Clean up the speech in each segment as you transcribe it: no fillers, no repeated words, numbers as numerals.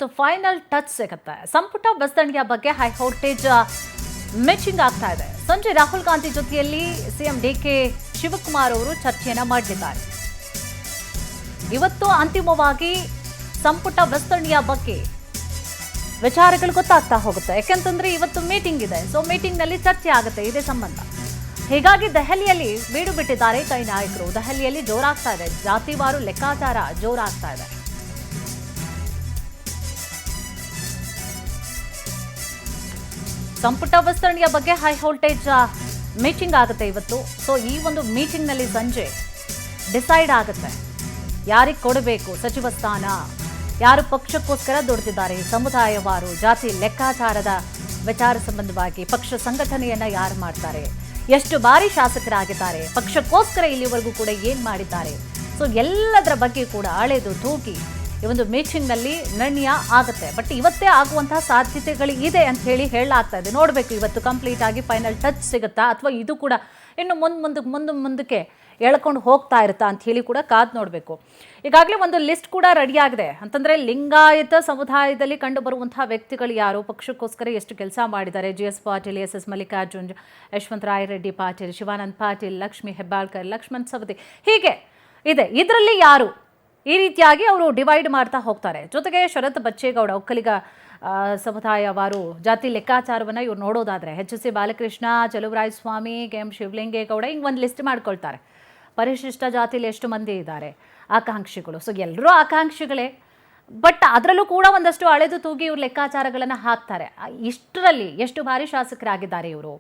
ಇವತ್ತು final touch ಸಿಗುತ್ತೆ. ಸಂಪುಟ ವಿಸ್ತರಣೆಯ ಬಗ್ಗೆ ಹೈ ವೋಲ್ಟೇಜ್ ಮ್ಯಾಚಿಂಗ್ ಆಗ್ತಾ ಇದೆ. ಸಂಜೆ ರಾಹುಲ್ ಗಾಂಧಿ ಜೊತೆಯಲ್ಲಿ ಸಿಎಂ ಡಿಕೆ ಶಿವಕುಮಾರ್ ಅವರು ಚರ್ಚೆಯನ್ನ ಮಾಡಲಿದ್ದಾರೆ. ಇವತ್ತು ಅಂತಿಮವಾಗಿ ಸಂಪುಟ ವಿಸ್ತರಣೆಯ ಬಗ್ಗೆ ವಿಚಾರಗಳು ಗೊತ್ತಾಗ್ತಾ ಹೋಗುತ್ತೆ. ಯಾಕಂತಂದ್ರೆ ಇವತ್ತು ಮೀಟಿಂಗ್ ಇದೆ. ಸೊ ಮೀಟಿಂಗ್ ನಲ್ಲಿ ಚರ್ಚೆ ಆಗುತ್ತೆ ಇದೇ ಸಂಬಂಧ. ಹೀಗಾಗಿ ದೆಹಲಿಯಲ್ಲಿ ಬೀಡು ಬಿಟ್ಟಿದ್ದಾರೆ ಕೈ ನಾಯಕರು. ದೆಹಲಿಯಲ್ಲಿ ಜೋರಾಗ್ತಾ ಇದೆ, ಜಾತಿವಾರು ಲೆಕ್ಕಾಚಾರ ಜೋರಾಗ್ತಾ ಇದೆ. ಸಂಪುಟ ವಿಸ್ತರಣೆಯ ಬಗ್ಗೆ ಹೈ ವೋಲ್ಟೇಜ್ ಮೀಟಿಂಗ್ ಆಗುತ್ತೆ ಇವತ್ತು. ಸೊ ಈ ಒಂದು ಮೀಟಿಂಗ್ ನಲ್ಲಿ ಸಂಜೆ ಡಿಸೈಡ್ ಆಗುತ್ತೆ ಯಾರಿಗೆ ಕೊಡಬೇಕು ಸಚಿವ ಸ್ಥಾನ, ಯಾರು ಪಕ್ಷಕ್ಕೋಸ್ಕರ ದುಡಿದಿದ್ದಾರೆ, ಸಮುದಾಯವಾರು ಜಾತಿ ಲೆಕ್ಕಾಚಾರದ ವಿಚಾರ ಸಂಬಂಧವಾಗಿ ಪಕ್ಷ ಸಂಘಟನೆಯನ್ನ ಯಾರು ಮಾಡ್ತಾರೆ, ಎಷ್ಟು ಬಾರಿ ಶಾಸಕರಾಗಿದ್ದಾರೆ, ಪಕ್ಷಕ್ಕೋಸ್ಕರ ಇಲ್ಲಿವರೆಗೂ ಕೂಡ ಏನ್ ಮಾಡಿದ್ದಾರೆ. ಸೊ ಎಲ್ಲದರ ಬಗ್ಗೆ ಕೂಡ ಅಳೆದು ತೂಗಿ ಈ ಒಂದು ಮೀಟಿಂಗ್ ನಲ್ಲಿ ನಿರ್ಣಯ ಆಗುತ್ತೆ. ಬಟ್ ಇವತ್ತೇ ಆಗುವಂತಹ ಸಾಧ್ಯತೆಗಳು ಇದೆ ಅಂತ ಹೇಳಲಾಗ್ತಾ ಇದೆ. ನೋಡಬೇಕು ಇವತ್ತು ಕಂಪ್ಲೀಟ್ ಆಗಿ ಫೈನಲ್ ಟಚ್ ಸಿಗುತ್ತಾ ಅಥವಾ ಇದು ಕೂಡ ಇನ್ನು ಮುಂದಕ್ಕೆ ಎಳ್ಕೊಂಡು ಹೋಗ್ತಾ ಇರುತ್ತಾ ಅಂತ ಹೇಳಿ ಕೂಡ ಕಾದು ನೋಡಬೇಕು. ಈಗಾಗಲೇ ಒಂದು ಲಿಸ್ಟ್ ಕೂಡ ರೆಡಿ ಆಗಿದೆ. ಅಂತಂದ್ರೆ ಲಿಂಗಾಯತ ಸಮುದಾಯದಲ್ಲಿ ಕಂಡು ಬರುವಂತಹ ವ್ಯಕ್ತಿಗಳು ಯಾರು, ಪಕ್ಷಕ್ಕೋಸ್ಕರ ಎಷ್ಟು ಕೆಲಸ ಮಾಡಿದ್ದಾರೆ, GS ಪಾಟೀಲ್, SS ಮಲ್ಲಿಕಾರ್ಜುನ್, ಯಶವಂತ ರಾಯ ರೆಡ್ಡಿ ಪಾಟೀಲ್, ಶಿವಾನಂದ ಪಾಟೀಲ್, ಲಕ್ಷ್ಮೀ ಹೆಬ್ಬಾಳ್ಕರ್, ಲಕ್ಷ್ಮಣ್ ಸವದಿ, ಹೀಗೆ ಇದೆ. ಇದರಲ್ಲಿ ಯಾರು ಈ ರೀತಿಯಾಗಿ ಅವರು ಡಿವೈಡ್ ಮಾಡ್ತಾ ಹೋಗ್ತಾರೆ. ಜೊತೆಗೆ ಶರತ್ ಬಚ್ಚೇಗೌಡ ಒಕ್ಕಲಿಗ ಸಮುದಾಯವಾರು ಜಾತಿ ಲೆಕ್ಕಾಚಾರವನ್ನು ಇವ್ರು ನೋಡೋದಾದ್ರೆ HC ಬಾಲಕೃಷ್ಣ, ಚಲುವರಾಯಸ್ವಾಮಿ, KM ಶಿವಲಿಂಗೇಗೌಡ ಹಿಂಗೆ ಒಂದು ಲಿಸ್ಟ್ ಮಾಡ್ಕೊಳ್ತಾರೆ. ಪರಿಶಿಷ್ಟ ಜಾತಿಯಲ್ಲಿ ಎಷ್ಟು ಮಂದಿ ಇದ್ದಾರೆ ಆಕಾಂಕ್ಷಿಗಳು. ಸೊ ಎಲ್ಲರೂ ಆಕಾಂಕ್ಷಿಗಳೇ, ಬಟ್ ಅದರಲ್ಲೂ ಕೂಡ ಒಂದಷ್ಟು ಅಳೆದು ತೂಗಿ ಇವ್ರು ಲೆಕ್ಕಾಚಾರಗಳನ್ನು ಹಾಕ್ತಾರೆ. ಇಷ್ಟರಲ್ಲಿ ಎಷ್ಟು ಬಾರಿ ಶಾಸಕರಾಗಿದ್ದಾರೆ ಇವರು,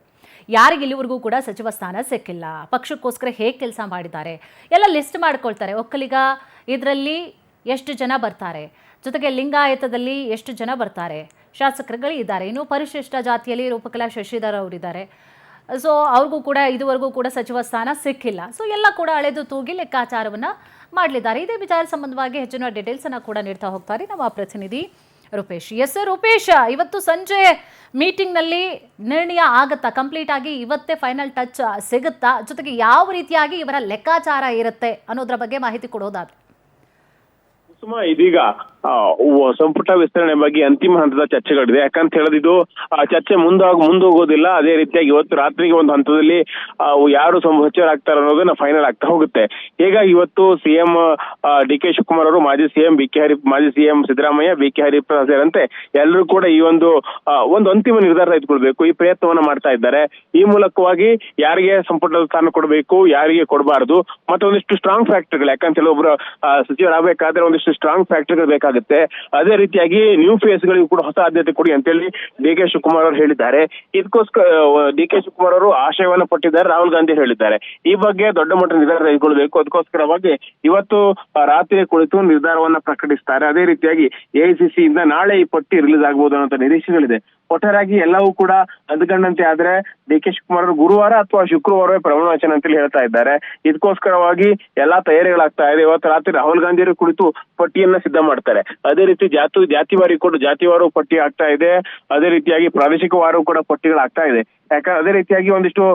ಯಾರಿಗೆ ಇಲ್ಲಿವರೆಗೂ ಕೂಡ ಸಚಿವ ಸ್ಥಾನ ಸಿಕ್ಕಿಲ್ಲ, ಪಕ್ಷಕ್ಕೋಸ್ಕರ ಹೇಗೆ ಕೆಲಸ ಮಾಡಿದ್ದಾರೆ ಎಲ್ಲ ಲಿಸ್ಟ್ ಮಾಡ್ಕೊಳ್ತಾರೆ. ಒಕ್ಕಲಿಗ ಇದರಲ್ಲಿ ಎಷ್ಟು ಜನ ಬರ್ತಾರೆ, ಜೊತೆಗೆ ಲಿಂಗಾಯತದಲ್ಲಿ ಎಷ್ಟು ಜನ ಬರ್ತಾರೆ, ಶಾಸಕರುಗಳು ಇದ್ದಾರೆ. ಇನ್ನು ಪರಿಶಿಷ್ಟ ಜಾತಿಯಲ್ಲಿ ರೂಪಕಲಾ ಶಶಿಧರ್ ಅವರಿದ್ದಾರೆ. ಸೊ ಅವ್ರಿಗೂ ಕೂಡ ಇದುವರೆಗೂ ಕೂಡ ಸಚಿವ ಸ್ಥಾನ ಸಿಕ್ಕಿಲ್ಲ. ಸೊ ಎಲ್ಲ ಕೂಡ ಅಳೆದು ತೂಗಿ ಲೆಕ್ಕಾಚಾರವನ್ನು ಮಾಡಲಿದ್ದಾರೆ. ಇದೇ ವಿಚಾರ ಸಂಬಂಧವಾಗಿ ಹೆಚ್ಚಿನ ಡೀಟೇಲ್ಸನ್ನು ಕೂಡ ನೀಡ್ತಾ ಹೋಗ್ತಾರೆ ನಮ್ಮ ಪ್ರತಿನಿಧಿ ರೂಪೇಶ್. ಎಸ್ ರೂಪೇಶ್, ಇವತ್ತು ಸಂಜೆ ಮೀಟಿಂಗ್ನಲ್ಲಿ ನಿರ್ಣಯ ಆಗುತ್ತಾ, ಕಂಪ್ಲೀಟ್ ಆಗಿ ಇವತ್ತೇ ಫೈನಲ್ ಟಚ್ ಸಿಗುತ್ತಾ, ಜೊತೆಗೆ ಯಾವ ರೀತಿಯಾಗಿ ಇವರ ಲೆಕ್ಕಾಚಾರ ಇರುತ್ತೆ ಅನ್ನೋದ್ರ ಬಗ್ಗೆ ಮಾಹಿತಿ ಕೊಡೋದಾದ್ರೆ? ಇದೀಗ ಸಂಪುಟ ವಿಸ್ತರಣೆ ಬಗ್ಗೆ ಅಂತಿಮ ಹಂತದ ಚರ್ಚೆಗಳಿದೆ. ಯಾಕಂತ ಹೇಳಿದ್ದು ಚರ್ಚೆ ಮುಂದೋಗೋದಿಲ್ಲ. ಅದೇ ರೀತಿಯಾಗಿ ಇವತ್ತು ರಾತ್ರಿಗೆ ಒಂದು ಹಂತದಲ್ಲಿ ಯಾರು ಸಚಿವರಾಗ್ತಾರೆ ಅನ್ನೋದನ್ನ ಫೈನಲ್ ಆಗ್ತಾ ಹೋಗುತ್ತೆ. ಹೀಗಾಗಿ ಇವತ್ತು ಸಿಎಂ DK ಶಿವಕುಮಾರ್ ಅವರು, ಮಾಜಿ ಸಿಎಂ ಮಾಜಿ ಸಿಎಂ ಸಿದ್ದರಾಮಯ್ಯ, BK ಹರಿಪ್ರಸಾದ್ ಸೇರಿದಂತೆ ಎಲ್ಲರೂ ಕೂಡ ಈ ಒಂದು ಅಂತಿಮ ನಿರ್ಧಾರ ತೆಗೆದುಕೊಳ್ಬೇಕು ಈ ಪ್ರಯತ್ನವನ್ನ ಮಾಡ್ತಾ ಇದ್ದಾರೆ. ಈ ಮೂಲಕವಾಗಿ ಯಾರಿಗೆ ಸಂಪುಟದ ಸ್ಥಾನ ಕೊಡಬೇಕು, ಯಾರಿಗೆ ಕೊಡಬಾರದು, ಮತ್ತೆ ಒಂದಿಷ್ಟು ಸ್ಟ್ರಾಂಗ್ ಫ್ಯಾಕ್ಟರ್ಗಳು, ಯಾಕಂತ ಹೇಳಿ ಒಬ್ಬರು ಸಚಿವರಾಗಬೇಕಾದ್ರೆ ಒಂದಿಷ್ಟು ಸ್ಟ್ರಾಂಗ್ ಫ್ಯಾಕ್ಟರ್ಗಳು ಬೇಕಾಗುತ್ತೆ. ಅದೇ ರೀತಿಯಾಗಿ ನ್ಯೂ ಫೇಸ್ ಗಳಿಗೂ ಕೂಡ ಹೊಸ ಆದ್ಯತೆ ಕೊಡಿ ಅಂತೇಳಿ DK ಶಿವಕುಮಾರ್ ಅವರು ಹೇಳಿದ್ದಾರೆ. ಇದಕ್ಕೋಸ್ಕರ DK ಶಿವಕುಮಾರ್ ಅವರು ಆಶಯವನ್ನು ಪಟ್ಟಿದ್ದಾರೆ, ರಾಹುಲ್ ಗಾಂಧಿ ಹೇಳಿದ್ದಾರೆ. ಈ ಬಗ್ಗೆ ದೊಡ್ಡ ಮಟ್ಟದ ನಿರ್ಧಾರ ತೆಗೆದುಕೊಳ್ಬೇಕು. ಅದಕ್ಕೋಸ್ಕರವಾಗಿ ಇವತ್ತು ರಾತ್ರಿ ಕುಳಿತು ನಿರ್ಧಾರವನ್ನ ಪ್ರಕಟಿಸ್ತಾರೆ. ಅದೇ ರೀತಿಯಾಗಿ AICC ಇಂದ ನಾಳೆ ಈ ಪಟ್ಟಿ ರಿಲೀಸ್ ಆಗಬಹುದು ಅನ್ನೋ ನಿರೀಕ್ಷೆಗಳಿದೆ. ಒಟ್ಟಾರೆಯಾಗಿ ಎಲ್ಲವೂ ಕೂಡ ಅಂದುಕೊಂಡಂತೆ ಆದ್ರೆ DK ಶಿವಕುಮಾರ್ ಅವರು ಗುರುವಾರ ಅಥವಾ ಶುಕ್ರವಾರವೇ ಪ್ರಮಾಣ ವಚನ ಅಂತೇಳಿ ಹೇಳ್ತಾ ಇದ್ದಾರೆ. ಇದಕ್ಕೋಸ್ಕರವಾಗಿ ಎಲ್ಲಾ ತಯಾರಿಗಳಾಗ್ತಾ ಇದೆ. ಇವತ್ತು ರಾತ್ರಿ ರಾಹುಲ್ ಗಾಂಧಿ ಅವರು ಕುಳಿತು ಪಟ್ಟಿಯನ್ನ ಸಿದ್ಧ ಮಾಡ್ತಾರೆ. ಅದೇ ರೀತಿ ಜಾತಿವಾರು ಪಟ್ಟಿ ಆಗ್ತಾ ಇದೆ. ಅದೇ ರೀತಿಯಾಗಿ ಪ್ರಾದೇಶಿಕವಾರು ಕೂಡ ಪಟ್ಟಿಗಳಾಗ್ತಾ ಇದೆ. ಅದೇ ರೀತಿಯಾಗಿ ಒಂದಿಷ್ಟು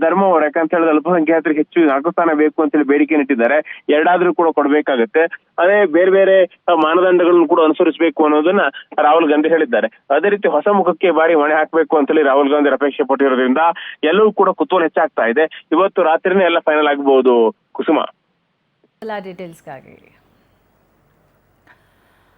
ಧರ್ಮವರು, ಯಾಕಂತ ಹೇಳಿದ್ರೆ ಅಲ್ಪಸಂಖ್ಯಾತರಿಗೆ ಹೆಚ್ಚು 4 ಸ್ಥಾನ ಬೇಕು ಅಂತೇಳಿ ಬೇಡಿಕೆ ಇಟ್ಟಿದ್ದಾರೆ. ಎರಡಾದ್ರೂ ಕೂಡ ಕೊಡ್ಬೇಕಾಗತ್ತೆ. ಅದೇ ಬೇರೆ ಬೇರೆ ಮಾನದಂಡಗಳನ್ನು ಕೂಡ ಅನುಸರಿಸಬೇಕು ಅನ್ನೋದನ್ನ ರಾಹುಲ್ ಗಾಂಧಿ ಹೇಳಿದ್ದಾರೆ. ಅದೇ ರೀತಿ ಹೊಸ ಮುಖಕ್ಕೆ ಬಾರಿ ಮಣೆ ಹಾಕ್ಬೇಕು ಅಂತೇಳಿ ರಾಹುಲ್ ಗಾಂಧಿ ಅಪೇಕ್ಷೆ ಪಟ್ಟಿರೋದ್ರಿಂದ ಎಲ್ಲವೂ ಕೂಡ ಕುತೂಹಲ ಹೆಚ್ಚಾಗ್ತಾ ಇದೆ. ಇವತ್ತು ರಾತ್ರಿನೇ ಎಲ್ಲ ಫೈನಲ್ ಆಗಬಹುದು. ಕುಸುಮ, ಡೀಟೇಲ್ಸ್ಗಾಗಿ